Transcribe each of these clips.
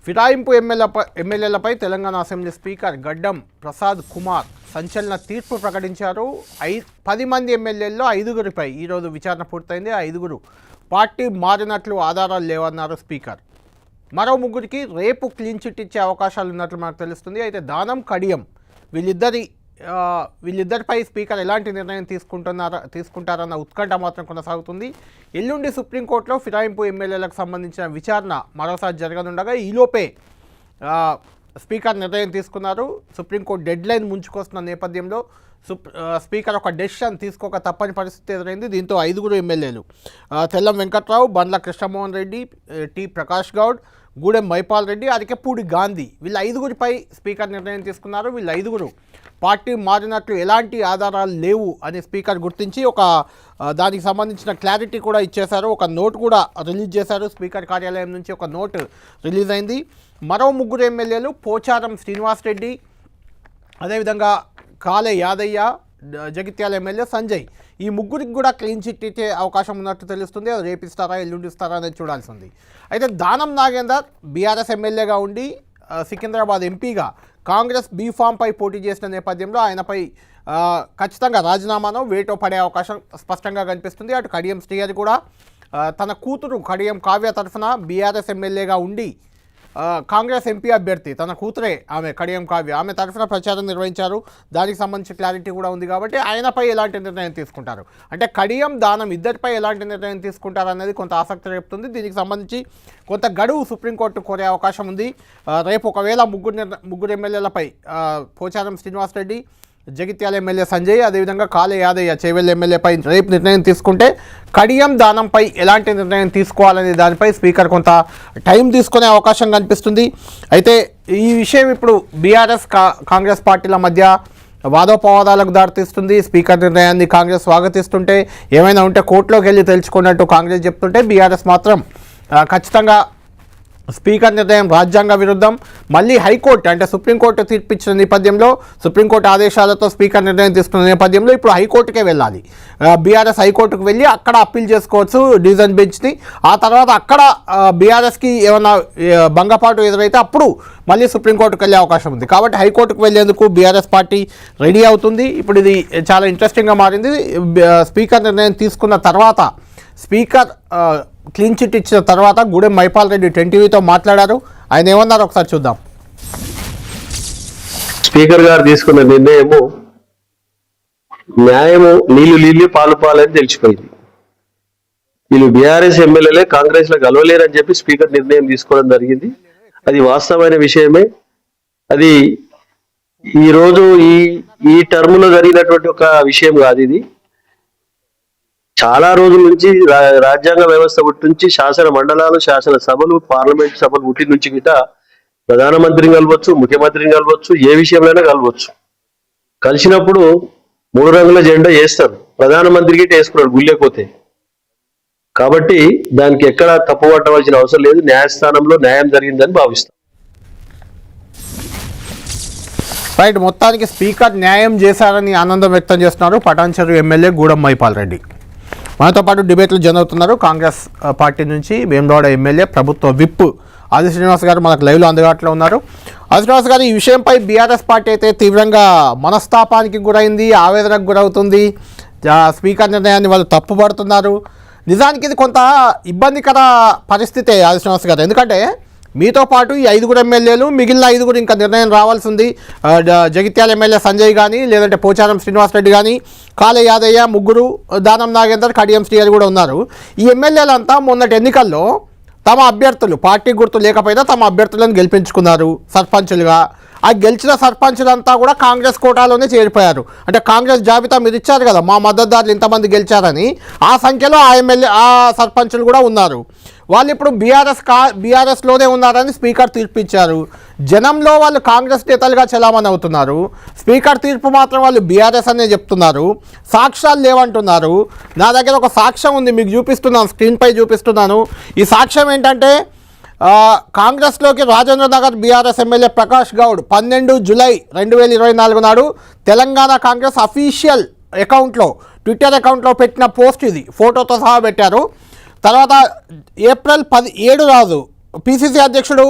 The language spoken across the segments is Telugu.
ఫిరాయింపు ఎమ్మెల్యేలపై తెలంగాణ అసెంబ్లీ స్పీకర్ గడ్డం ప్రసాద్ కుమార్ సంచలన తీర్పు ప్రకటించారు. 10 మంది ఎమ్మెల్యేల్లో 5గురిపై ఈరోజు విచారణ పూర్తయింది. 5గురు పార్టీ మారినట్లు ఆధారాలు లేవన్నారు స్పీకర్. మరో 3గురికి రేపు క్లీన్ చిట్ ఇచ్చే అవకాశాలు ఉన్నట్లు మనకు తెలుస్తుంది. అయితే దానం కడియం వీళ్ళిద్దరిపై స్పీకర్ ఎలాంటి నిర్ణయం తీసుకుంటారన్న ఉత్కంఠ మాత్రం కొనసాగుతుంది. ఎల్లుండి సుప్రీంకోర్టులో ఫిరాయింపు ఎమ్మెల్యేలకు సంబంధించిన విచారణ మరోసారి జరగనుండగా ఈలోపే స్పీకర్ నిర్ణయం తీసుకున్నారు. సుప్రీంకోర్టు డెడ్లైన్ ముంచుకొస్తున్న నేపథ్యంలో స్పీకర్ ఒక డెసిషన్ తీసుకోక తప్పని పరిస్థితి ఎదురైంది. దీంతో 5గురు ఎమ్మెల్యేలు తెల్లం వెంకట్రావు, బండ్ల కృష్ణమోహన్ రెడ్డి, టి ప్రకాష్ గౌడ్, గూడెం మైపాల్ రెడ్డి, అరికెపూడి గాంధీ వీళ్ళ 5గురిపై స్పీకర్ నిర్ణయం తీసుకున్నారు. వీళ్ళ 5గురు పార్టీ మారినట్లు ఎలాంటి ఆధారాలు లేవు అని స్పీకర్ గుర్తించి దానికి సంబంధించిన క్లారిటీ కూడా ఇచ్చేశారు. ఒక నోట్ కూడా రిలీజ్ చేశారు. స్పీకర్ కార్యాలయం నుంచి ఒక నోట్ రిలీజ్ అయింది. మరో 3గురు ఎమ్మెల్యేలు పోచారం శ్రీనివాసరెడ్డి, అదేవిధంగా కాలే యాదయ్య, జగిత్యాల ఎమ్మెల్యే సంజయ్, ఈ 3గురికి కూడా క్లీన్ చిట్ ఇచ్చే అవకాశం ఉన్నట్టు తెలుస్తుంది. అది రేపిస్తారా ఎల్లుండి ఇస్తారా అనేది చూడాల్సి ఉంది. అయితే దానం నాగేందర్ బీఆర్ఎస్ ఎమ్మెల్యేగా ఉండి సికింద్రాబాద్ ఎంపీగా కాంగ్రెస్ బీఫామ్పై పోటీ చేసిన నేపథ్యంలో ఆయనపై ఖచ్చితంగా రాజీనామాను వేటో పడే అవకాశం స్పష్టంగా కనిపిస్తుంది. అటు కడియం శ్రీహరి కూడా తన కూతురు కడియం కావ్య తరఫున బీఆర్ఎస్ ఎమ్మెల్యేగా ఉండి కాంగ్రెస్ ఎంపీ అభ్యర్థి తన కూతురే ఆమె కడియం కావ్య, ఆమె తరఫున ప్రచారం నిర్వహించారు. దానికి సంబంధించి క్లారిటీ కూడా ఉంది. కాబట్టి ఆయనపై ఎలాంటి నిర్ణయం తీసుకుంటారు, అంటే కడియం దానం ఇద్దరిపై ఎలాంటి నిర్ణయం తీసుకుంటారు అనేది కొంత ఆసక్తి రేపుతుంది. దీనికి సంబంధించి కొంత గడువు సుప్రీంకోర్టు కోరే అవకాశం ఉంది. రేపు ఒకవేళ 3గురు ఎమ్మెల్యేలపై పోచారం శ్రీనివాసరెడ్డి, జగిత్యాల ఎమ్మెల్యే సంజయ్, అదేవిధంగా కాలే యాదయ్య చేవెళ్ళ ఎమ్మెల్యేపై రేపు నిర్ణయం తీసుకుంటే కడియం దానంపై ఎలాంటి నిర్ణయం తీసుకోవాలనే దానిపై స్పీకర్ కొంత టైం తీసుకునే అవకాశం కనిపిస్తుంది. అయితే ఈ విషయం ఇప్పుడు బీఆర్ఎస్ కాంగ్రెస్ పార్టీల మధ్య వాదోపవాదాలకు దారితీస్తుంది. స్పీకర్ నిర్ణయాన్ని కాంగ్రెస్ స్వాగతిస్తుంటే, ఏమైనా ఉంటే కోర్టులోకి వెళ్ళి తెలుసుకున్నట్టు కాంగ్రెస్ చెప్తుంటే, బీఆర్ఎస్ మాత్రం ఖచ్చితంగా స్పీకర్ నిర్ణయం రాజ్యాంగ విరుద్ధం, మళ్ళీ హైకోర్టు అంటే సుప్రీంకోర్టు తీర్పిచ్చిన నేపథ్యంలో, సుప్రీంకోర్టు ఆదేశాలతో స్పీకర్ నిర్ణయం తీసుకున్న నేపథ్యంలో ఇప్పుడు హైకోర్టుకే వెళ్ళాలి. బీఆర్ఎస్ హైకోర్టుకు వెళ్ళి అక్కడ అప్పీల్ చేసుకోవచ్చు డివిజన్ బెంచ్ని. ఆ తర్వాత అక్కడ బీఆర్ఎస్కి ఏమైనా భంగపాటు ఎదురైతే అప్పుడు మళ్ళీ సుప్రీంకోర్టుకు వెళ్ళే అవకాశం ఉంది. కాబట్టి హైకోర్టుకు వెళ్ళేందుకు బీఆర్ఎస్ పార్టీ రెడీ అవుతుంది. ఇప్పుడు ఇది చాలా ఇంట్రెస్టింగ్గా మారింది. స్పీకర్ నిర్ణయం తీసుకున్న తర్వాత, స్పీకర్ క్లీన్ చిట్ ఇచ్చిన తర్వాత గూడెం మైపాల్ రెడ్డి 10 టీవీతో మాట్లాడారు. ఆయన ఏమన్నారు ఒకసారి చూద్దాం. స్పీకర్ గారు తీసుకున్న నిర్ణయము న్యాయము నీళ్లు పాలు పాలని తెలిసిపోయింది. వీళ్ళు బీఆర్ఎస్ ఎమ్మెల్యేలే కాంగ్రెస్ లో కలవలేరని చెప్పి స్పీకర్ నిర్ణయం తీసుకోవడం జరిగింది. అది వాస్తవమైన విషయమే. అది ఈ రోజు ఈ టర్మ్ లో జరిగినటువంటి ఒక విషయం కాదు. ఇది చాలా రోజుల నుంచి రాజ్యాంగ వ్యవస్థ నుంచి శాసన మండలాలు, శాసన సభలు, పార్లమెంట్ సభలు ఉట్టి నుంచి గిట ప్రధానమంత్రిని కలవచ్చు, ముఖ్యమంత్రిని కలవచ్చు, ఏ విషయంలోనే కలవచ్చు. కలిసినప్పుడు 3 రంగుల జెండా వేస్తారు. ప్రధానమంత్రి గిట్ట వేసుకున్నాడు గుళ్ళేపోతే. కాబట్టి దానికి ఎక్కడ తప్పు పట్టవలసిన అవసరం లేదు. న్యాయస్థానంలో న్యాయం జరిగిందని భావిస్తాం. రైట్, మొత్తానికి స్పీకర్ న్యాయం చేశారని ఆనందం వ్యక్తం చేస్తున్నారు పటాన్చెరు ఎమ్మెల్యే గూడెం మైపాల్ రెడ్డి. మనతో పాటు డిబేట్లు జరుగుతున్నారు. కాంగ్రెస్ పార్టీ నుంచి వేములవాడ ఎమ్మెల్యే ప్రభుత్వ విప్ ఆది శ్రీనివాస్ గారు మనకు లైవ్లో అందుబాటులో ఉన్నారు. ఆది శ్రీనివాస్ గారు, ఈ విషయంపై బీఆర్ఎస్ పార్టీ అయితే తీవ్రంగా మనస్తాపానికి గురైంది, ఆవేదనకు గురవుతుంది. స్పీకర్ నిర్ణయాన్ని వాళ్ళు తప్పుపడుతున్నారు. నిజానికి ఇది కొంత ఇబ్బందికర పరిస్థితే ఆది శ్రీనివాస్ గారు. ఎందుకంటే మీతో పాటు ఈ 5గురు ఎమ్మెల్యేలు, మిగిలిన 5గురు ఇంకా నిర్ణయం రావాల్సి ఉంది. జగిత్యాల ఎమ్మెల్యే సంజయ్ కానీ, లేదంటే పోచారం శ్రీనివాసరెడ్డి కానీ, కాలే యాదయ్య, 3గురు, దానం నాగేందర్, కడియం శ్రీహరి కూడా ఉన్నారు. ఈ ఎమ్మెల్యేలంతా మొన్నటి ఎన్నికల్లో తమ అభ్యర్థులు, పార్టీ గుర్తు లేకపోయినా తమ అభ్యర్థులను గెలిపించుకున్నారు సర్పంచులుగా. ఆ గెలిచిన సర్పంచులంతా కూడా కాంగ్రెస్ కోటాలోనే చేరిపోయారు. అంటే కాంగ్రెస్ జాబితా మీరు ఇచ్చారు కదా, మా మద్దతుదారులు ఇంతమంది గెలిచారని, ఆ సంఖ్యలో ఆ సర్పంచులు కూడా ఉన్నారు. వాళ్ళు ఇప్పుడు బీఆర్ఎస్లోనే ఉన్నారని స్పీకర్ తీర్పు ఇచ్చారు. జనంలో వాళ్ళు కాంగ్రెస్ నేతలుగా చలామణి అవుతున్నారు. స్పీకర్ తీర్పు మాత్రం వాళ్ళు బీఆర్ఎస్ అనే చెప్తున్నారు. సాక్ష్యాలు లేవంటున్నారు. నా దగ్గర ఒక సాక్ష్యం ఉంది, మీకు చూపిస్తున్నాను, స్క్రీన్పై చూపిస్తున్నాను. ఈ సాక్ష్యం ఏంటంటే, కాంగ్రెస్లోకి Rajendra Nagar BRS MLA Prakash Goud 12 July 2024 నాడు తెలంగాణ కాంగ్రెస్ అఫీషియల్ అకౌంట్లో, ట్విట్టర్ అకౌంట్లో పెట్టిన పోస్ట్ ఇది, ఫోటోతో సహా పెట్టారు. తర్వాత ఏప్రిల్ 17 రాజు పిసిసి అధ్యక్షుడు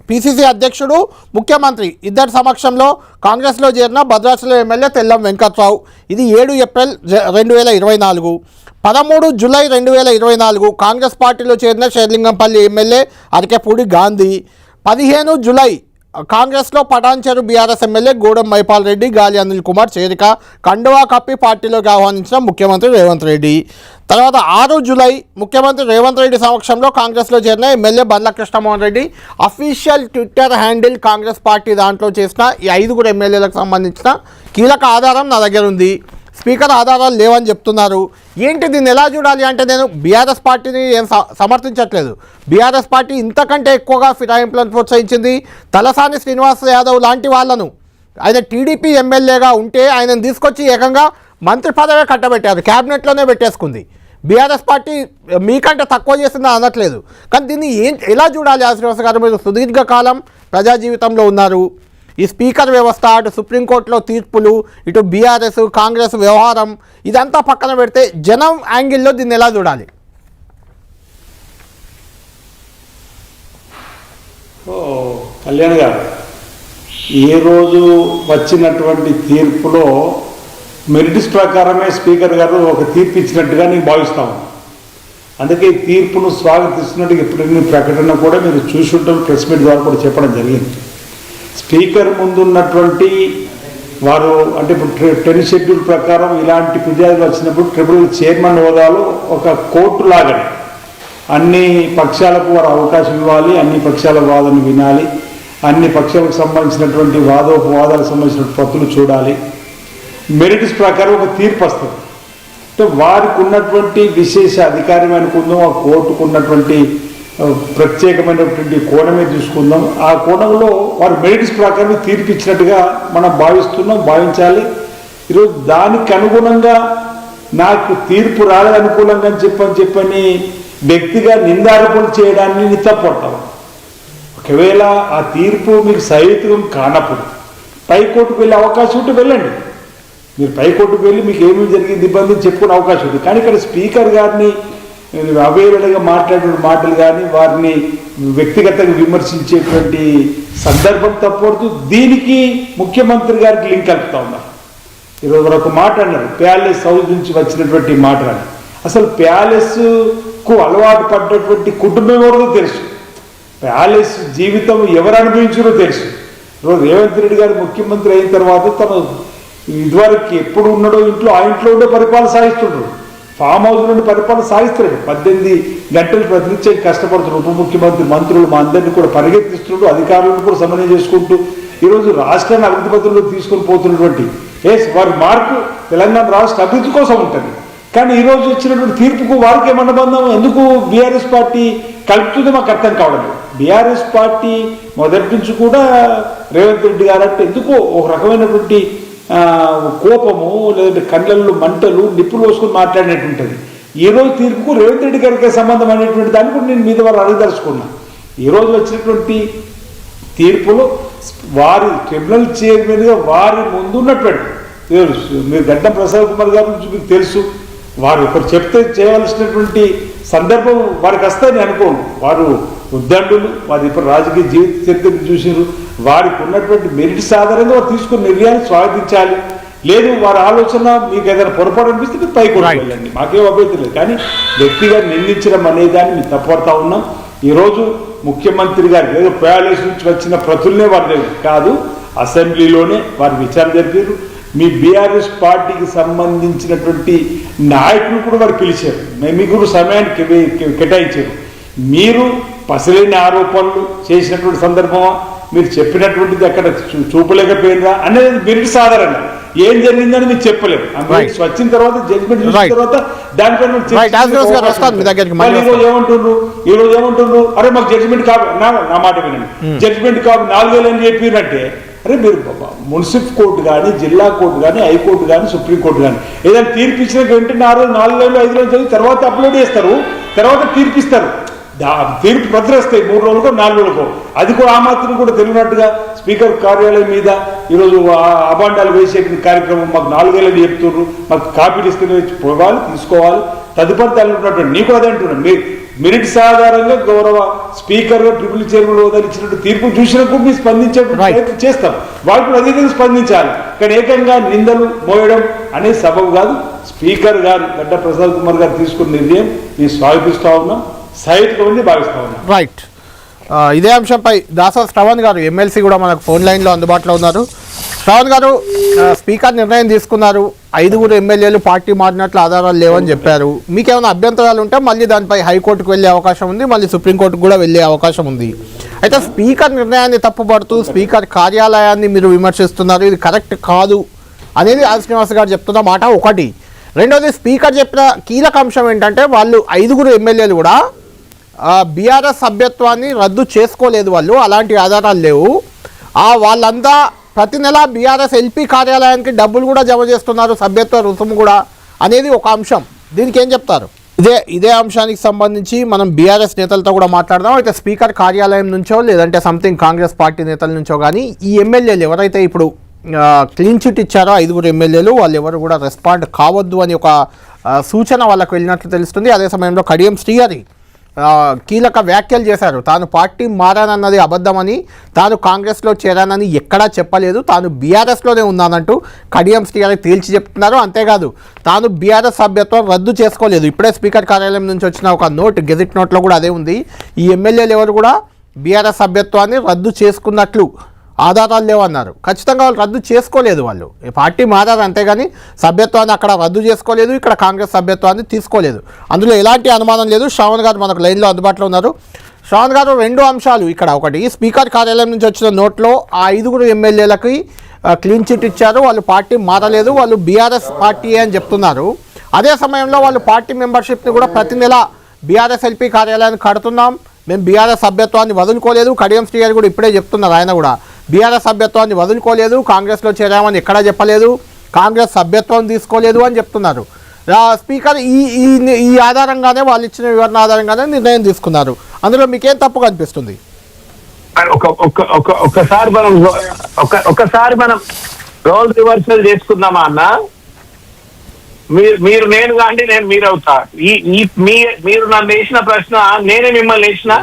పిసిసి అధ్యక్షుడు ముఖ్యమంత్రి ఇద్దరి సమక్షంలో కాంగ్రెస్లో చేరిన భద్రాచలం ఎమ్మెల్యే తెల్లం వెంకట్రావు. ఇది 7 ఏప్రిల్ 2024. 13 జూలై 2024 కాంగ్రెస్ పార్టీలో చేరిన షేర్లింగంపల్లి ఎమ్మెల్యే అరకెపూడి గాంధీ. 15 జూలై కాంగ్రెస్లో పటాన్చెరు బీఆర్ఎస్ ఎమ్మెల్యే గూడెం మైపాల్ రెడ్డి, గాలి అనిల్ కుమార్ చేరిక. కండువా కప్పి పార్టీలోకి ఆహ్వానించిన ముఖ్యమంత్రి రేవంత్ రెడ్డి. తర్వాత 6 జూలై ముఖ్యమంత్రి రేవంత్ రెడ్డి సమక్షంలో కాంగ్రెస్లో చేరిన MLA Bandla Krishnamohan Reddy. Official Twitter handle Congress party దాంట్లో చేసిన ఈ 5 ఎమ్మెల్యేలకు సంబంధించిన కీలక ఆధారం నా దగ్గర ఉంది. స్పీకర్ ఆధారాలు లేవని చెప్తున్నారు. ఏంటి దీన్ని ఎలా చూడాలి అంటే, నేను బీఆర్ఎస్ పార్టీని ఏం సమర్థించట్లేదు. బీఆర్ఎస్ పార్టీ ఇంతకంటే ఎక్కువగా ఫిరాయింపులను ప్రోత్సహించింది. తలసాని శ్రీనివాస్ యాదవ్ లాంటి వాళ్ళను, ఆయన టీడీపీ ఎమ్మెల్యేగా ఉంటే ఆయనను తీసుకొచ్చి ఏకంగా మంత్రి పదవే కట్టబెట్టారు, క్యాబినెట్లోనే పెట్టేసుకుంది. బీఆర్ఎస్ పార్టీ మీకంటే తక్కువ చేసిందని అనట్లేదు, కానీ దీన్ని ఎలా చూడాలి? శ్రీనివాస్ గారు, మీరు సుదీర్ఘకాలం ప్రజా జీవితంలో ఉన్నారు. ఈ స్పీకర్ వ్యవస్థ, అటు సుప్రీంకోర్టులో తీర్పులు, ఇటు బీఆర్ఎస్ కాంగ్రెస్ వ్యవహారం, ఇదంతా పక్కన పెడితే జనం యాంగిల్లో దీన్ని ఎలా చూడాలి? కళ్యాణ్ గారు, ఏ రోజు వచ్చినటువంటి తీర్పులో మెరిట్స్ ప్రకారమే స్పీకర్ గారు ఒక తీర్పు ఇచ్చినట్టుగా నేను భావిస్తాను. అందుకే ఈ తీర్పును స్వాగతిస్తున్నట్టుగా ఎప్పుడు ప్రకటన కూడా మీరు చూసి ఉంటారు, ప్రెస్ మీట్ ద్వారా కూడా చెప్పడం జరిగింది. స్పీకర్ ముందున్నటువంటి వారు అంటే ఇప్పుడు 10 షెడ్యూల్ ప్రకారం ఇలాంటి ఫిర్యాదులు వచ్చినప్పుడు ట్రిబ్యునల్ చైర్మన్ హోదాలో ఒక కోర్టు లాగానే అన్ని పక్షాలకు వారు అవకాశం ఇవ్వాలి, అన్ని పక్షాల వాదన వినాలి, అన్ని పక్షాలకు సంబంధించినటువంటి వాదోపవాదాలకు సంబంధించిన పత్రులు చూడాలి. మెరిట్స్ ప్రకారం ఒక తీర్పు వస్తుంది. అంటే వారికి ఉన్నటువంటి విశేష అధికారం అనుకుందాం, ఆ కోర్టుకు ఉన్నటువంటి ప్రత్యేకమైనటువంటి కోణమే చూసుకుందాం. ఆ కోణంలో వారు మెరిట్స్ ప్రకారం తీర్పు ఇచ్చినట్టుగా మనం భావించాలి. ఈరోజు దానికి అనుగుణంగా నాకు తీర్పు రాలేదు అనుకూలంగా చెప్పని వ్యక్తిగా నిందారోపణలు చేయడాన్ని తప్పడతాం. ఒకవేళ ఆ తీర్పు మీకు సహితం కానప్పుడు పైకోర్టుకు వెళ్ళే అవకాశం ఉంటే వెళ్ళండి. మీరు పైకోర్టుకు వెళ్ళి మీకు ఏమేమి జరిగింది ఇబ్బంది చెప్పుకునే అవకాశం ఉంది. కానీ ఇక్కడ స్పీకర్ గారిని అవేళగా మాట్లాడిన మాటలు కానీ వారిని వ్యక్తిగతంగా విమర్శించేటువంటి సందర్భం తప్పడుతూ దీనికి ముఖ్యమంత్రి గారికి లింక్ కలుపుతా ఉన్నారు. ఈరోజు ఒక మాట అన్నారు, ప్యాలెస్ హౌస్ నుంచి వచ్చినటువంటి మాటలు. అసలు ప్యాలెస్కు అలవాటు పడ్డటువంటి కుటుంబం ఎవరో తెలుసు, ప్యాలెస్ జీవితం ఎవరు అనుభవించారో తెలుసు. ఈరోజు రేవంత్ రెడ్డి గారు ముఖ్యమంత్రి అయిన తర్వాత తను ఇదివరకు ఎప్పుడు ఉన్నాడో ఇంట్లో ఆ ఇంట్లో ఉండే పరిపాలన సాగిస్తుండ్రు, ఫామ్ హౌస్ నుండి పరిపాలన సాగిస్తున్నాడు. 18 గంటలు ప్రతినిత్యం కష్టపడుతున్నారు. ఉప ముఖ్యమంత్రి, మంత్రులు మా అందరినీ కూడా పరిగెత్తిస్తున్నాడు, అధికారులను కూడా సమన్వయం చేసుకుంటూ ఈరోజు రాష్ట్రాన్ని అభివృద్ధి పత్రంలో తీసుకొని పోతున్నటువంటి వారి మార్పు తెలంగాణ రాష్ట్ర అభివృద్ధి కోసం ఉంటుంది. కానీ ఈరోజు ఇచ్చినటువంటి తీర్పుకు వారికి ఏమన్నా బంధం? ఎందుకు బీఆర్ఎస్ పార్టీ కలుపుతుందో మాకు అర్థం కావడం లేదు. బీఆర్ఎస్ పార్టీ మొదటి నుంచి కూడా రేవంత్ రెడ్డి గారు అంటే ఎందుకో ఒక రకమైనటువంటి కోపము, లేదంటే కళ్ళల్లో మంటలు, నిప్పులు వేసుకుని మాట్లాడినట్టు ఉంటుంది. ఈరోజు తీర్పుకు రేవంత్ రెడ్డి గారికి సంబంధం అనేటువంటి దాన్ని కూడా నేను మీద వారు అడగదలుచుకున్నా. ఈరోజు వచ్చినటువంటి తీర్పులో వారి ట్రిబ్యునల్ చైర్మన్గా వారి ముందున్నటువంటి మీరు గడ్డం ప్రసాద్ కుమార్ గారి నుంచి మీకు తెలుసు, వారు ఒకరు చెప్తే చేయవలసినటువంటి సందర్భం వారికి వస్తాయని అనుకోండి. వారు ఉద్దండులు, వారి ఇప్పుడు రాజకీయ జీవిత చరిత్రను చూసారు. వారికి ఉన్నటువంటి మెరిట్స్ ఆధారంగా వారు తీసుకున్న నిర్ణయాన్ని స్వాగతించాలి. లేదు వారి ఆలోచన మీకు ఏదైనా పొరపాటు అనిపిస్తే మీరు పైకి వెళ్ళండి, మాకేం అభ్యంతరం లేదు. కానీ వ్యక్తిగా నిందించడం అనేదాన్ని మేము తప్పడతా ఉన్నాం. ఈరోజు ముఖ్యమంత్రి గారు ఏదో ప్యాలెస్ నుంచి వచ్చిన ప్రతులనే వారు కాదు, అసెంబ్లీలోనే వారు విచారణ జరిపారు. మీ బీఆర్ఎస్ పార్టీకి సంబంధించినటువంటి నాయకులు కూడా వారు పిలిచారు, మీకు సమయాన్ని కేటాయించారు. మీరు పసలేని ఆరోపణలు చేసినటువంటి సందర్భమా, మీరు చెప్పినటువంటిది అక్కడ చూపలేకపోయినరా అనేది మెరిట్ సాధారణంగా ఏం జరిగిందని మీకు చెప్పలేదు. వచ్చిన తర్వాత జడ్జిమెంట్ చూసిన తర్వాత దానిపైన ఈరోజు ఏమంటుండ్రు, అరే మాకు జడ్జిమెంట్ కాదు, నా మాట వినండి, జడ్జిమెంట్ కాదు 4 ఏళ్ళు అని చెప్పినట్టే. అరే మీరు మున్సిపల్ కోర్టు కానీ, జిల్లా కోర్టు కానీ, హైకోర్టు కానీ, సుప్రీంకోర్టు కానీ ఏదైనా తీర్పు ఇచ్చిన వెంటనే 4 ఏళ్ళు 5 రోజులు చదివి తర్వాత అప్లోడ్ చేస్తారు, తర్వాత తీర్పిస్తారు. తీర్పు ప్రతులు వస్తాయి 3 రోజులకో 4 రోజులకో. అది కూడా ఆ మాత్రం కూడా తెలియనట్టుగా స్పీకర్ కార్యాలయం మీద ఈరోజు అబాండాలు వేసే కార్యక్రమం మాకు 4 ఏళ్ళని చెప్తున్నారు, మాకు కాపీలు ఇస్తే పోవాలి, తీసుకోవాలి, తదుపరి దానిలో ఉన్నటువంటి నీకు అదే అంటున్నాను. మెరిట్స్ ఆధారంగా గౌరవ స్పీకర్ ట్రిపుల్ చైర్మన్ హోదా ఇచ్చినట్టు తీర్పు చూసినప్పుడు మీరు స్పందించే ప్రయత్నం చేస్తాం. వాళ్ళు కూడా అదే విధంగా స్పందించాలి. కానీ ఏకంగా నిందలు మోయడం అనేది సబబు కాదు. స్పీకర్ గారు గడ్డ ప్రసాద్ కుమార్ గారు తీసుకున్న నిర్ణయం మేము స్వాగతిస్తా ఉన్నాం, సహేతుకమని భావిస్తా ఉన్నాం. రైట్. ఇదే అంశంపై దాసా శ్రవణ్ గారు ఎమ్మెల్సీ కూడా మనకు ఫోన్ లైన్లో అందుబాటులో ఉన్నారు. శ్రవణ్ గారు, స్పీకర్ నిర్ణయం తీసుకున్నారు, 5 ఎమ్మెల్యేలు పార్టీ మారినట్లు ఆధారాలు లేవని చెప్పారు. మీకేమైనా అభ్యంతరాలు ఉంటే మళ్ళీ దానిపై హైకోర్టుకు వెళ్ళే అవకాశం ఉంది, మళ్ళీ సుప్రీంకోర్టుకు కూడా వెళ్ళే అవకాశం ఉంది. అయితే స్పీకర్ నిర్ణయాన్ని తప్పుపడుతూ స్పీకర్ కార్యాలయాన్ని మీరు విమర్శిస్తున్నారు, ఇది కరెక్ట్ కాదు అనేది ఆర్ శ్రీనివాస్ గారు చెప్తున్న మాట ఒకటి. రెండోది, స్పీకర్ చెప్పిన కీలక అంశం ఏంటంటే వాళ్ళు 5 ఎమ్మెల్యేలు కూడా బీఆర్ఎస్ సభ్యత్వాన్ని రద్దు చేసుకోలేదు, వాళ్ళు అలాంటి ఆధారాలు లేవు. వాళ్ళంతా ప్రతి నెల బీఆర్ఎస్ ఎల్పీ కార్యాలయానికి డబ్బులు కూడా జమ చేస్తున్నారు, సభ్యత్వ రుసుము కూడా అనేది ఒక అంశం. దీనికి ఏం చెప్తారు? ఇదే అంశానికి సంబంధించి మనం బీఆర్ఎస్ నేతలతో కూడా మాట్లాడదాం. అయితే స్పీకర్ కార్యాలయం నుంచో లేదంటే సంథింగ్ కాంగ్రెస్ పార్టీ నేతల నుంచో కానీ ఈ ఎమ్మెల్యేలు ఎవరైతే ఇప్పుడు క్లీన్ చిట్ ఇచ్చారో 5 ఎమ్మెల్యేలు, వాళ్ళు ఎవరు కూడా రెస్పాండ్ కావద్దు అని ఒక సూచన వాళ్ళకు వెళ్ళినట్లు తెలుస్తుంది. అదే సమయంలో కడియం శ్రీహరి కీలక వ్యాఖ్యలు చేశారు. తాను పార్టీ మారానన్నది అబద్ధమని, తాను కాంగ్రెస్లో చేరానని ఎక్కడా చెప్పలేదు, తాను బీఆర్ఎస్లోనే ఉన్నానంటూ కడియం శ్రీహరి తేల్చి చెప్తున్నారు. అంతేకాదు, తాను బీఆర్ఎస్ సభ్యత్వం రద్దు చేసుకోలేదు. ఇప్పుడే స్పీకర్ కార్యాలయం నుంచి వచ్చిన ఒక నోట్, గెజిట్ నోట్లో కూడా అదే ఉంది. ఈ ఎమ్మెల్యేలు ఎవరు కూడా బీఆర్ఎస్ సభ్యత్వాన్ని రద్దు చేసుకున్నట్లు ఆధారాలు లేవన్నారు. ఖచ్చితంగా వాళ్ళు రద్దు చేసుకోలేదు, వాళ్ళు పార్టీ మారారు అంతేగాని సభ్యత్వాన్ని అక్కడ రద్దు చేసుకోలేదు, ఇక్కడ కాంగ్రెస్ సభ్యత్వాన్ని తీసుకోలేదు. అందులో ఎలాంటి అనుమానం లేదు. శ్రావణ్ గారు మనకు లైన్లో అందుబాటులో ఉన్నారు. శ్రావణ్ గారు, 2 అంశాలు ఇక్కడ. ఒకటి, స్పీకర్ కార్యాలయం నుంచి వచ్చిన నోట్లో ఆ 5 ఎమ్మెల్యేలకి క్లీన్ చిట్ ఇచ్చారు, వాళ్ళు పార్టీ మారలేదు, వాళ్ళు బీఆర్ఎస్ పార్టీ అని చెప్తున్నారు. అదే సమయంలో వాళ్ళు పార్టీ మెంబర్షిప్ని కూడా ప్రతి నెల బీఆర్ఎస్ ఎల్పీ కార్యాలయాన్ని కడుతున్నాం, మేము బీఆర్ఎస్ సభ్యత్వాన్ని వదులుకోలేదు. కడియం శ్రీహరి కూడా ఇప్పుడే చెప్తున్నారు, ఆయన కూడా బీఆర్ఎస్ సభ్యత్వాన్ని వదులుకోలేదు, కాంగ్రెస్లో చేరామని ఎక్కడా చెప్పలేదు, కాంగ్రెస్ సభ్యత్వం తీసుకోలేదు అని చెప్తున్నారు. స్పీకర్ ఈ ఆధారంగానే, వాళ్ళు ఇచ్చిన వివరణ ఆధారంగానే నిర్ణయం తీసుకున్నారు. అందులో మీకేం తప్పు కనిపిస్తుంది? ఒకసారి మనం రోల్ రివర్సల్ చేసుకుందామా అన్న? మీరు నేను కాండి, నేను మీరు అవుతా. మీరు నన్ను వేసిన ప్రశ్న నేనే మిమ్మల్ని వేసిన,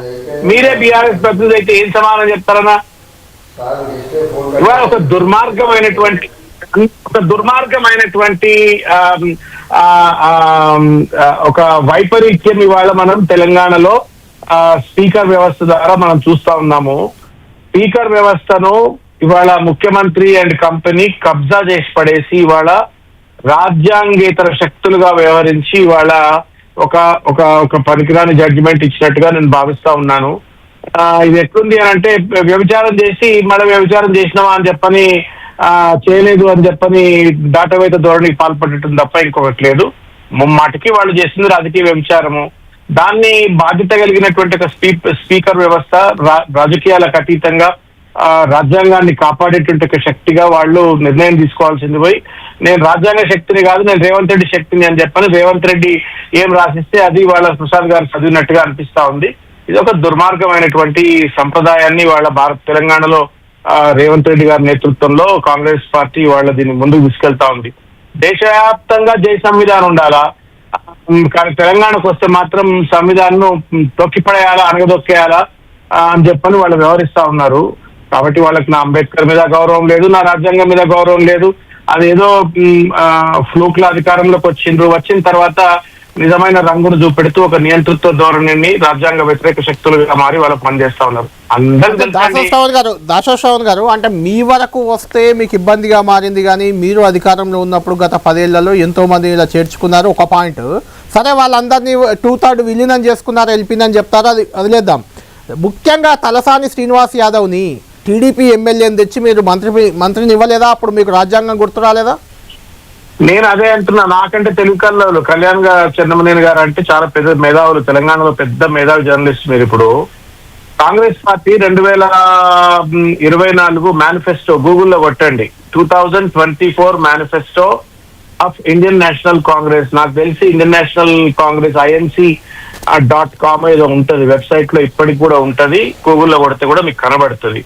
మీరే బీఆర్ఎస్ ప్రతినిధి అయితే ఏం సమాధానం చెప్తారన్నా? ఇవాళ ఒక దుర్మార్గమైనటువంటి ఒక వైపరీత్యం ఇవాళ మనం తెలంగాణలో స్పీకర్ వ్యవస్థ ద్వారా మనం చూస్తా ఉన్నాము. స్పీకర్ వ్యవస్థను ఇవాళ ముఖ్యమంత్రి అండ్ కంపెనీ కబ్జా చేసి పడేసి ఇవాళ రాజ్యాంగేతర శక్తులుగా వ్యవహరించి ఇవాళ ఒక పనికిరాని జడ్జిమెంట్ ఇచ్చినట్టుగా నేను భావిస్తా ఉన్నాను. ఇది ఎట్లుంది అని అంటే, వ్యభిచారం చేసి మళ్ళీ వ్యభిచారం చేసినావా అని చెప్పని, చేయలేదు అని చెప్పని దాటవేత ధోరణికి పాల్పడటం తప్ప ఇంకొకటి లేదు. ముమ్మాటికి వాళ్ళు చేసింది రాజకీయ వ్యభిచారము. దాన్ని బాధ్యత కలిగినటువంటి ఒక స్పీకర్ వ్యవస్థ రాజకీయాలకు అతీతంగా రాజ్యాంగాన్ని కాపాడేటువంటి ఒక శక్తిగా వాళ్ళు నిర్ణయం తీసుకోవాల్సింది పోయి, నేను రాజ్యాంగ శక్తిని కాదు, నేను రేవంత్ రెడ్డి శక్తిని అని చెప్పని రేవంత్ రెడ్డి ఏం రాసిస్తే అది వాళ్ళ ప్రసాద్ గారు చదివినట్టుగా అనిపిస్తా ఉంది. ఇది ఒక దుర్మార్గమైనటువంటి సంప్రదాయాన్ని వాళ్ళ తెలంగాణలో రేవంత్ రెడ్డి గారి నేతృత్వంలో కాంగ్రెస్ పార్టీ వాళ్ళ దీన్ని ముందుకు తీసుకెళ్తా ఉంది. దేశవ్యాప్తంగా జై సంవిధానం ఉండాలా, కానీ తెలంగాణకు వస్తే మాత్రం సంవిధానం తొక్కిపడేయాలా, అనగదొక్కేయాలా అని చెప్పని వాళ్ళు వ్యవహరిస్తా ఉన్నారు. కాబట్టి వాళ్ళకి నా అంబేద్కర్ మీద గౌరవం లేదు, నా రాజ్యాంగం మీద గౌరవం లేదు. అదేదో ఫ్లూక్ల అధికారంలోకి వచ్చిన తర్వాత నిజమైన రంగును చూపెడుతూ ఒక నియంతృత్వ ధోరణిని రాజ్యాంగ వ్యతిరేక శక్తులుగా మారి వాళ్ళు పనిచేస్తా ఉన్నారు. దాసోశ్రవణ్ గారు, అంటే మీ వరకు వస్తే మీకు ఇబ్బందిగా మారింది, కానీ మీరు అధికారంలో ఉన్నప్పుడు గత 10 ఏళ్లలో ఎంతో మంది ఇలా చేర్చుకున్నారు. ఒక పాయింట్ సరే, వాళ్ళందరినీ 2/3 విలీనం చేసుకున్నారు, ఎల్పీని చెప్తారు, అది వదిలేద్దాం. ముఖ్యంగా తలసాని శ్రీనివాస్ యాదవ్ని టీడీపీ ఎమ్మెల్యేని తెచ్చి మీరు మంత్రిని ఇవ్వలేదా? అప్పుడు మీకు రాజ్యాంగం గుర్తు రాలేదా? నేను అదే అంటున్నా. నాకంటే తెలుగు కళ్ళలో కళ్యాణ్ గారు, చెన్నమనేని గారు అంటే చాలా పెద్ద మేధావులు, తెలంగాణలో పెద్ద మేధావి జర్నలిస్ట్. మీరు ఇప్పుడు కాంగ్రెస్ పార్టీ 2024 మేనిఫెస్టో గూగుల్లో కొట్టండి, 2024 manifesto of Indian national Congress. నాకు తెలిసి ఇండియన్ నేషనల్ కాంగ్రెస్ INC.com ఏదో ఉంటది, వెబ్సైట్ లో ఇప్పటికి కూడా ఉంటది. గూగుల్లో కొడితే కూడా మీకు కనబడుతుంది.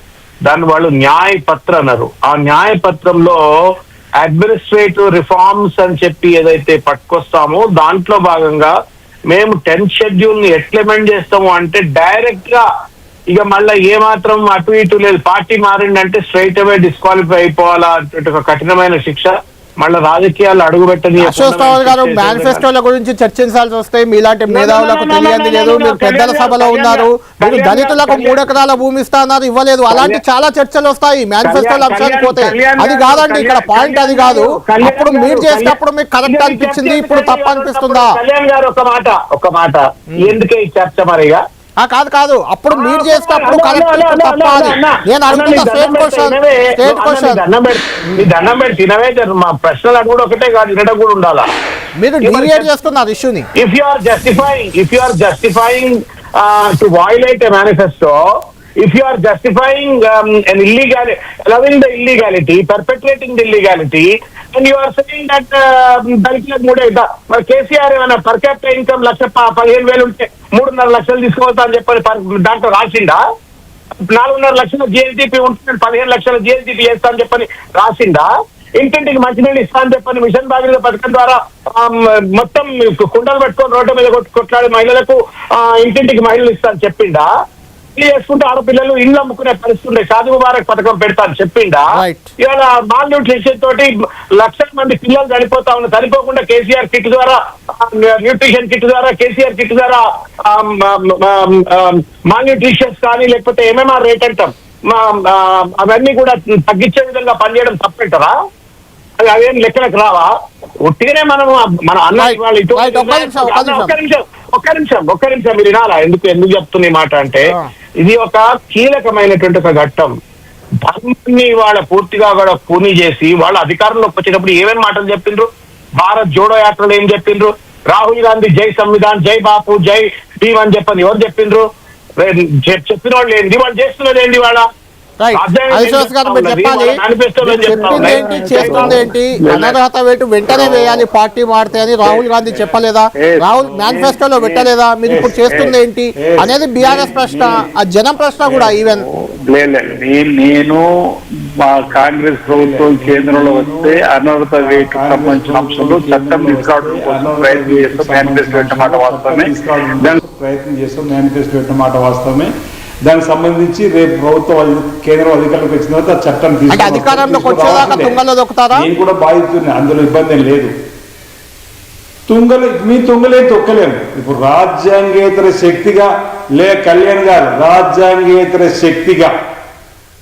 దాన్ని వాళ్ళు న్యాయ పత్ర అన్నారు. ఆ న్యాయ పత్రంలో అడ్మినిస్ట్రేటివ్ రిఫార్మ్స్ అని చెప్పి ఏదైతే పట్టుకొస్తామో దాంట్లో భాగంగా మేము 10th షెడ్యూల్ ని ఎట్లా అమెండ్ చేస్తాము అంటే డైరెక్ట్ గా ఇక మళ్ళీ ఏమాత్రం అటు ఇటు లేదు, పార్టీ మారిందంటే స్ట్రైట్ అవే డిస్క్వాలిఫై అయిపోవాలా అంటే ఒక కఠినమైన శిక్ష, మళ్ళీ రాజకీయాలు అడుగుపెట్టని. అశోక్ తవర్ గారు, మేనిఫెస్టోల గురించి చర్చించాల్సి వస్తాయి. మీలాంటి మేధావులకు తెలియంది లేదు. మీరు పెద్దల సభలో ఉన్నారు, మీరు దళితులకు 3 ఎకరాల భూమి ఇస్తున్నారు, ఇవ్వలేదు. అలాంటి చాలా చర్చలు వస్తాయి మేనిఫెస్టోల అంశానికి పోతే. అది కాదండి ఇక్కడ పాయింట్, అది కాదు. అప్పుడు మీరు చేసినప్పుడు మీకు కరెక్ట్ అనిపించింది, ఇప్పుడు తప్పు అనిపిస్తుందా? కళ్యాణ్ గారు ఒక మాట ఎందుకే ఈ చర్చ మరిగా? కాదు, అప్పుడు మీరు చేసినప్పుడు కరెక్ట్, తప్ప అని నేను అడుగుతున్నా. స్టేట్ క్వశ్చన్ దండం పెట్టి తినవే. మా ప్రశ్నలు అడుగుడు ఒకటే కాదు, వినడం కూడా ఉండాలా. మీరు డీవియేట్ చేస్తున్నారు ఇష్యూని. If you are justifying to violate a manifesto, if you are justifying an illegality, allowing the illegality, perpetuating the illegality, and you are saying that దళితులకు 3 మరి కేసీఆర్ ఏమైనా పర్ క్యాపిటల్ ఇన్కమ్ 1,15,000 ఉంటే 3.5 లక్షలు తీసుకోవద్దా అని చెప్పని దాంట్లో రాసిందా? 4.5 లక్షల జిఎస్డిపి ఉంటే 15 లక్షల జిఎస్డిపి చేస్తా అని చెప్పని రాసిందా? ఇంటింటికి మంచినీళ్ళు ఇస్తా అని చెప్పని మిషన్ భాగీరథ పథకం ద్వారా మొత్తం కుండలు పెట్టుకొని రోడ్డు మీద కొట్లాడే మహిళలకు ఇంటింటికి మహిళలు ఇస్తా అని చెప్పిండా? చేసుకుంటే ఆడపిల్లలు ఇల్లు అమ్ముకునే పరిస్థితి ఉండే షాదీ ముబారక్ పథకం పెడతా అని చెప్పిండా? ఇవాళ మాల్ న్యూట్రిషన్ తోటి లక్షల మంది పిల్లలు చనిపోతా ఉన్నారు. చనిపోకుండా కేసీఆర్ కిట్ ద్వారా, న్యూట్రిషన్ కిట్ ద్వారా, కేసీఆర్ కిట్ ద్వారా మాల్ న్యూట్రిషన్స్ కానీ లేకపోతే MMR రేట్ అంటాం, అవన్నీ కూడా తగ్గించే విధంగా పనిచేయడం తప్పంటారా? అవేం లెక్కలకు రావా? ఒట్టిగానే మనం మన అన్న ఇవాళ ఒక్క నిమిషం మీరు వినాలా? ఎందుకు చెప్తున్న మాట అంటే ఇది ఒక కీలకమైనటువంటి ఒక ఘట్టం. ధర్మాన్ని వాళ్ళ పూర్తిగా కూడా కూని చేసి వాళ్ళ అధికారంలోకి వచ్చేటప్పుడు ఏమేమి మాటలు చెప్పిండ్రు? భారత్ జోడో యాత్రలు ఏం చెప్పిండ్రు? రాహుల్ గాంధీ జై సంవిధాన్, జై బాపు, జై భీమ్ అని చెప్పని ఎవరు చెప్పిండ్రు? చెప్పిన వాళ్ళు ఏంటి, వాళ్ళు చేస్తున్నది ఏంటి? వాళ్ళ అనర్హత వేటు వెంటనే వేయాలి పార్టీ మారితే అని రాహుల్ గాంధీ చెప్పలేదా? రాహుల్ మేనిఫెస్టోలో పెట్టలేదా? మీరు ఇప్పుడు చేస్తుంది ఏంటి అనేది బీఆర్ఎస్ ప్రశ్న, ఆ జనం ప్రశ్న కూడా. ఈవెన్ నేను మా కాంగ్రెస్ ప్రభుత్వం కేంద్రంలో వస్తే అనర్హత వేటు సంబంధించిన అంశంలో చట్టం తీసుకురావడం కోసం ప్రయత్నం చేస్తాం. మేనిఫెస్టో పెట్టిన మాట వాస్తవమే. దానికి సంబంధించి రేపు ప్రభుత్వం కేంద్రం అధికారంలోకి వచ్చిన తర్వాత చట్టం నేను కూడా బాధితున్నా, అందులో ఇబ్బంది ఏం లేదు. తుంగలే తొక్కలేము. ఇప్పుడు రాజ్యాంగేతర శక్తిగా కళ్యాణ్ గారు రాజ్యాంగేతర శక్తిగా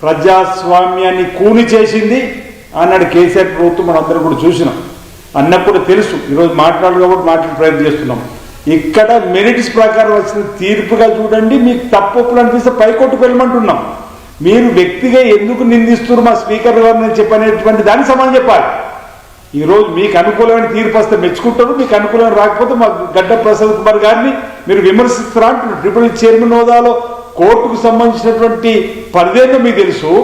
ప్రజాస్వామ్యాన్ని కూని చేసింది అన్నాడు కేసీఆర్ ప్రభుత్వం. మనం అందరం కూడా చూసినాం, అన్నప్పుడు తెలుసు. ఈరోజు కాబట్టి మాట్లాడే ప్రయత్నం చేస్తున్నాం. ఇక్కడ మెరిట్స్ ప్రకారం వచ్చిన తీర్పుగా చూడండి. మీకు తప్పులు అనిపిస్తే పైకోర్టుకు వెళ్ళమంటున్నాం. మీరు వ్యక్తిగా ఎందుకు నిందిస్తున్నారు మా స్పీకర్ గారిని చెప్పనేటువంటి దానికి సమాధానం చెప్పాలి. ఈరోజు మీకు అనుకూలమైన తీర్పు వస్తే మెచ్చుకుంటారు, మీకు అనుకూలమైన రాకపోతే మా గడ్డ ప్రసాద్ కుమార్ గారిని మీరు విమర్శిస్తారా అంటున్నారు. ట్రిపుల్ చైర్మన్ హోదాలో కోర్టుకు సంబంధించినటువంటి పరిధేందో మీకు తెలుసు.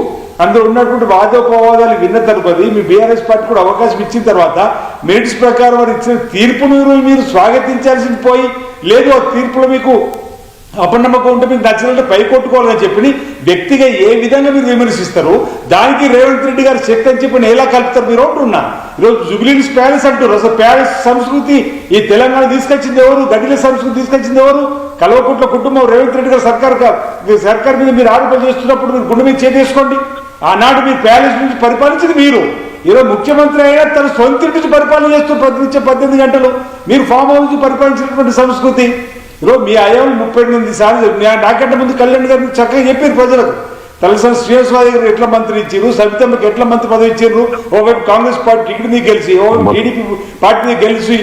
అందులో ఉన్నటువంటి వాదోపవాదాలు విన్న తర్వాత మీ బీఆర్ఎస్ పార్టీ కూడా అవకాశం ఇచ్చిన తర్వాత మెరిట్స్ ప్రకారం వారు ఇచ్చిన తీర్పును మీరు స్వాగతించాల్సింది పోయి, లేదు ఆ తీర్పులో మీకు అపనమ్మకం ఉంటే మీకు నచ్చినట్టు పైకొట్టుకోవాలని చెప్పి వ్యక్తిగా ఏ విధంగా మీరు విమర్శిస్తారు? దానికి రేవంత్ రెడ్డి గారు శక్తి అని చెప్పి ఎలా కలుపుతారు? మీరు అంటున్నా ఈరోజు జుబ్లీహిల్స్ ప్యాలెస్ అంటారు. అసలు ప్యాలెస్ సంస్కృతి ఈ తెలంగాణ తీసుకొచ్చింది ఎవరు? గడిల సంస్కృతి తీసుకొచ్చింది ఎవరు? కల్వకుంట్ల కుటుంబం రేవంత్ రెడ్డి గారు సర్కార్ మీద మీరు ఆరోపణ చేస్తున్నప్పుడు మీరు గుండె మీద చేసేసుకోండి. ఆనాడు మీ ప్యాలెస్ నుంచి పరిపాలించింది మీరు. ఈరోజు ముఖ్యమంత్రి అయినా తన సొంత నుంచి పరిపాలన చేస్తూ ప్రతినిత్యం 18 గంటలు మీరు ఫామ్ హౌస్ పరిపాలించినటువంటి సంస్కృతి. ఈరోజు మీ అయ్యాలు 38 సార్లు నాకంటే ముందు కళ్యాణ్ గారు చక్కగా చెప్పారు ప్రజలకు. తలసాని శ్రీనివాసరావు గారు ఎట్లా మంత్రి ఇచ్చారు, సవితమ్మకి ఎట్లా మంత్రి పదవి ఇచ్చారు, ఓవైపు కాంగ్రెస్ పార్టీ టికెట్ మీద గెలిచి, ఓవైపు టీడీపీ పార్టీ మీద గెలిచి.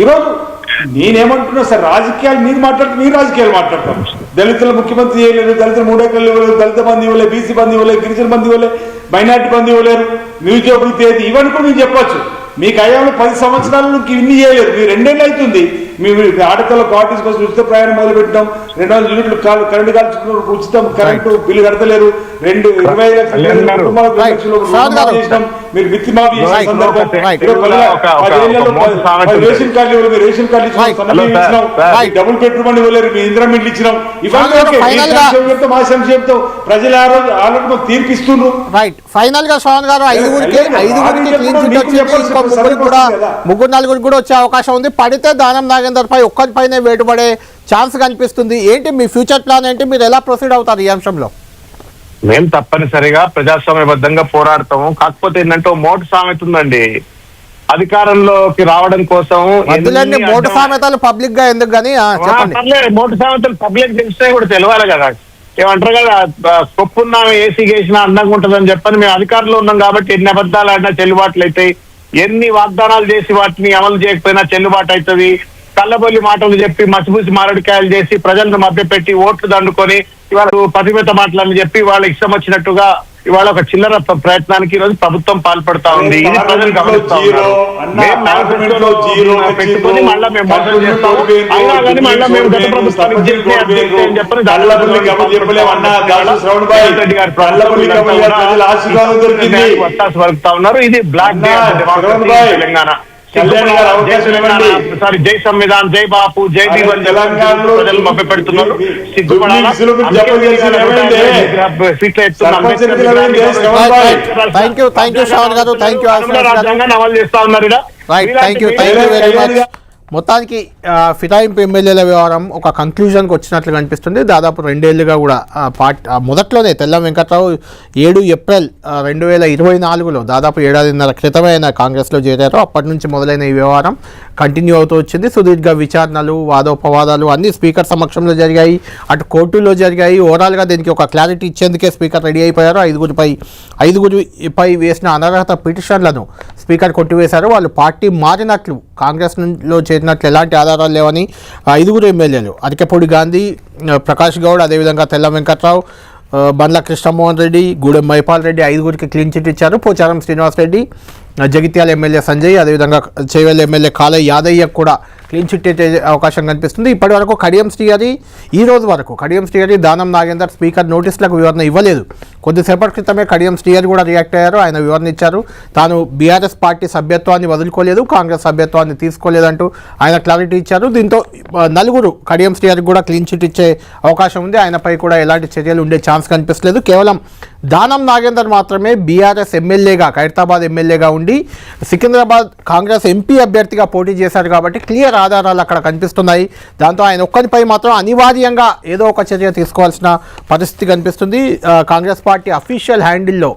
ఈరోజు నేనేమంటున్నా సార్, రాజకీయాలు మీరు మాట్లాడితే మీరు రాజకీయాలు మాట్లాడతారు. దళితుల ముఖ్యమంత్రి చేయలేరు, దళితుల 3 ఎకరాలు ఇవ్వలేరు, దళిత బంధు ఇవ్వలేదు, బీసీ బంధు ఇవ్వలేదు, గిరిజన బంధు ఇవ్వలేదు, మైనార్టీ బంధు ఇవ్వలేరు, నిరుద్యోగులకి ఏది ఇవన్నీ కూడా నేను చెప్పచ్చు. మీకు అయ్యాలో 10 సంవత్సరాలు ఇన్ని చేయలేరు. మీరు 2 ఏళ్ళు అవుతుంది మీ ఆడపిల్ల పార్టీస్ కోసం ఉచిత ప్రయాణం మొదలు పెట్టడం, 200 యూనిట్లు కరెంటు కాల్చుకున్న ఉచితం కరెంటు బిల్లు కడతలేరు, 25 లక్షల కుటుంబాలకు 2 లక్షలు చేసినాం. మీరు మిత్తి మాఫీ చేసిన Right, సందర్భం, right. ఈరోజు పదేళ్లలో ఒక సామెత పది రేషన్ కార్డులు ఇవ్వలేదు, మీరు రేషన్ కార్డులు ఇచ్చినాం, Right. సన్నబియ్యం ఇచ్చినాం, Right. డబుల్ బెడ్రూమ్ అని ఇవ్వలేరు, మీ ఇందిరా మిల్లు ఇచ్చినాం, ఇవన్నీ Final ఓకే. మీ గా- సంక్షేమంతో మా సంక్షేమంతో ప్రజలు ఆల్రెడీ తీర్పిస్తున్నారు. రైట్ ఫైనల్ గా శ్రవణ్ గారు ఐదుగురికి క్లీన్ చిట్ వచ్చింది. ఇంకో ముగ్గురికి కూడా నలుగురికి కూడా వచ్చే అవకాశం ఉంది. పడితే దానం నాగేందర్ పై ఒక్కరిపైనే వేటుపడే ఛాన్స్ కనిపిస్తుంది. ఏంటి మీ ఫ్యూచర్ ప్లాన్ ఏంటి? మీరు ఎలా ప్రొసీడ్ అవుతారు ఈ అంశంలో? మేము తప్పనిసరిగా ప్రజాస్వామ్యబద్ధంగా పోరాడతాము. కాకపోతే ఏంటంటే మోటు సామెత ఉందండి, అధికారంలోకి రావడం కోసం వద్దులేండి ఎన్ని మోటు అడ్డం- సామెతలు పబ్లిక్ గా ఎందుకు కానీ చెప్పండి. పర్లేదు, మోటు సామెతలు పబ్లిక్ తెలిస్తే కూడా తెలియాలి కదా. ఏమంటారు కదా, కొప్పున్నా ఏసీ గేసినా అందంగా ఉంటుందని చెప్పని మేము అధికారంలో ఉన్నాం కాబట్టి ఎన్ని అబద్ధాలు ఆడినా చెల్లుబాట్లు అవుతాయి, ఎన్ని వాగ్దానాలు చేసి వాటిని అమలు చేయకపోయినా చెల్లుబాటు అవుతుంది. కళ్ళబొల్లి మాటలు చెప్పి మసిపూసి మారడికాయలు చేసి ప్రజలను మభ్యపెట్టి ఓట్లు దండుకొని ఇవాళ పతిమిత మాటలని చెప్పి వాళ్ళ ఇష్టం వచ్చినట్టుగా ఇవాళ ఒక చిల్లర ప్రయత్నానికి ఈ రోజు ప్రభుత్వం పాల్పడతా ఉంది. ఇది ప్రజలు గమనిస్తా ఉన్నారు. మేము మేనిఫెస్టోలో పెట్టుకొని మళ్ళీ మేము మోసం చేస్తాము. అయినా కానీ మళ్ళీ మేము గత ప్రభుత్వానికి చేస్తే అది చేస్తే అని చెప్పని వత్తాసు పలుకుతా ఉన్నారు. ఇది బ్లాక్ డే తెలంగాణ. సారీ, జై సంవిధాన్, జై బాపు, జై దీవన్ తెలంగాణలో ప్రజలు మభ్య పెడుతున్నారు. థ్యాంక్ యూ శ్రవణ్ గారు, థ్యాంక్ యూ రాజ్యాంగాన్ని అమలు చేస్తా ఉన్నారు. Right thank you very much. మొత్తానికి ఫిరాయింపు ఎమ్మెల్యేల వ్యవహారం ఒక కంక్లూజన్కి వచ్చినట్లు కనిపిస్తుంది. దాదాపు 2 ఏళ్లుగా కూడా మొదట్లోనే తెల్లం వెంకట్రావు 7 ఏప్రిల్ 2024లో దాదాపు ఏడాదిన్నర క్రితమే ఆయన కాంగ్రెస్లో చేరారు. అప్పటి నుంచి మొదలైన ఈ వ్యవహారం కంటిన్యూ అవుతూ వచ్చింది. సుదీర్ఘ విచారణలు, వాదోపవాదాలు అన్నీ స్పీకర్ సమక్షంలో జరిగాయి, అటు కోర్టులో జరిగాయి. ఓవరాల్గా దీనికి ఒక క్లారిటీ ఇచ్చేందుకే స్పీకర్ రెడీ అయిపోయారు. ఐదుగురిపై వేసిన అనర్హత పిటిషన్లను స్పీకర్ కొట్టివేశారు. వాళ్ళు పార్టీ మారినట్లు, కాంగ్రెస్లో చేరినట్లు ఎలాంటి ఆధారాలు లేవని 5 ఎమ్మెల్యేలు అరికెపూడి గాంధీ, ప్రకాష్ గౌడ్, అదేవిధంగా తెల్లం వెంకట్రావు, బండ్ల కృష్ణమోహన్ రెడ్డి, గూడెం మైపాల్ రెడ్డి 5 క్లీన్ చిట్ ఇచ్చారు. పోచారం శ్రీనివాసరెడ్డి, జగిత్యాల ఎమ్మెల్యే సంజయ్, అదేవిధంగా చేవెళ్ళ ఎమ్మెల్యే కాలయ్య యాదయ్యకు కూడా క్లీన్ చిట్ ఇచ్చే అవకాశం కనిపిస్తుంది. ఇప్పటి వరకు కడియం శ్రీహరి, ఈ రోజు వరకు కడియం శ్రీహరి, దానం నాగేందర్ స్పీకర్ నోటీసులకు వివరణ ఇవ్వలేదు. కొద్దిసేపటి క్రితమే కడియం శ్రీహరి కూడా రియాక్ట్ అయ్యారు. ఆయన వివరణ ఇచ్చారు. తాను బీఆర్ఎస్ పార్టీ సభ్యత్వాన్ని వదులుకోలేదు, కాంగ్రెస్ సభ్యత్వాన్ని తీసుకోలేదంటూ ఆయన క్లారిటీ ఇచ్చారు. దీంతో 4 కడియం శ్రీహరికి కూడా క్లీన్ చిట్ ఇచ్చే అవకాశం ఉంది. ఆయనపై కూడా ఎలాంటి చర్యలు ఉండే ఛాన్స్ కనిపిస్తలేదు. కేవలం దానం నాగేందర్ మాత్రమే బీఆర్ఎస్ ఎమ్మెల్యేగా, ఖైరతాబాద్ ఎమ్మెల్యేగా ఉండి సికింద్రాబాద్ కాంగ్రెస్ ఎంపీ అభ్యర్థిగా పోటీ చేశారు కాబట్టి క్లియర్ ఆధారాలు అక్కడ కనిపిస్తున్నాయి. దాంతో ఆయన ఒక్కరిపై మాత్రం అనివార్యంగా ఏదో ఒక చర్య తీసుకోవాల్సిన పరిస్థితి కనిపిస్తుంది. కాంగ్రెస్ పార్టీ అఫీషియల్ హ్యాండిల్లో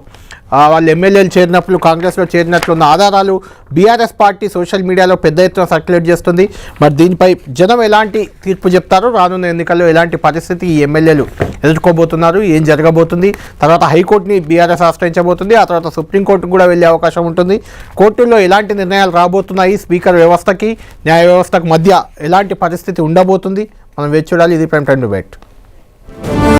వాళ్ళు ఎమ్మెల్యేలు చేరినప్పుడు, కాంగ్రెస్లో చేరినట్లున్న ఆధారాలు బీఆర్ఎస్ పార్టీ సోషల్ మీడియాలో పెద్ద ఎత్తున సర్క్యులేట్ చేస్తుంది. మరి దీనిపై జనం ఎలాంటి తీర్పు చెప్తారో, రానున్న ఎన్నికల్లో ఎలాంటి పరిస్థితి ఈ ఎమ్మెల్యేలు ఎదుర్కోబోతున్నారు, ఏం జరగబోతుంది, తర్వాత హైకోర్టుని బీఆర్ఎస్ ఆశ్రయించబోతుంది, ఆ తర్వాత సుప్రీంకోర్టుకు కూడా వెళ్ళే అవకాశం ఉంటుంది. కోర్టుల్లో ఎలాంటి నిర్ణయాలు రాబోతున్నాయి, స్పీకర్ వ్యవస్థకి న్యాయ వ్యవస్థకు మధ్య ఎలాంటి పరిస్థితి ఉండబోతుంది, మనం వేచి చూడాలి. ఇది ప్రైమ్ టైమ్ డిబేట్.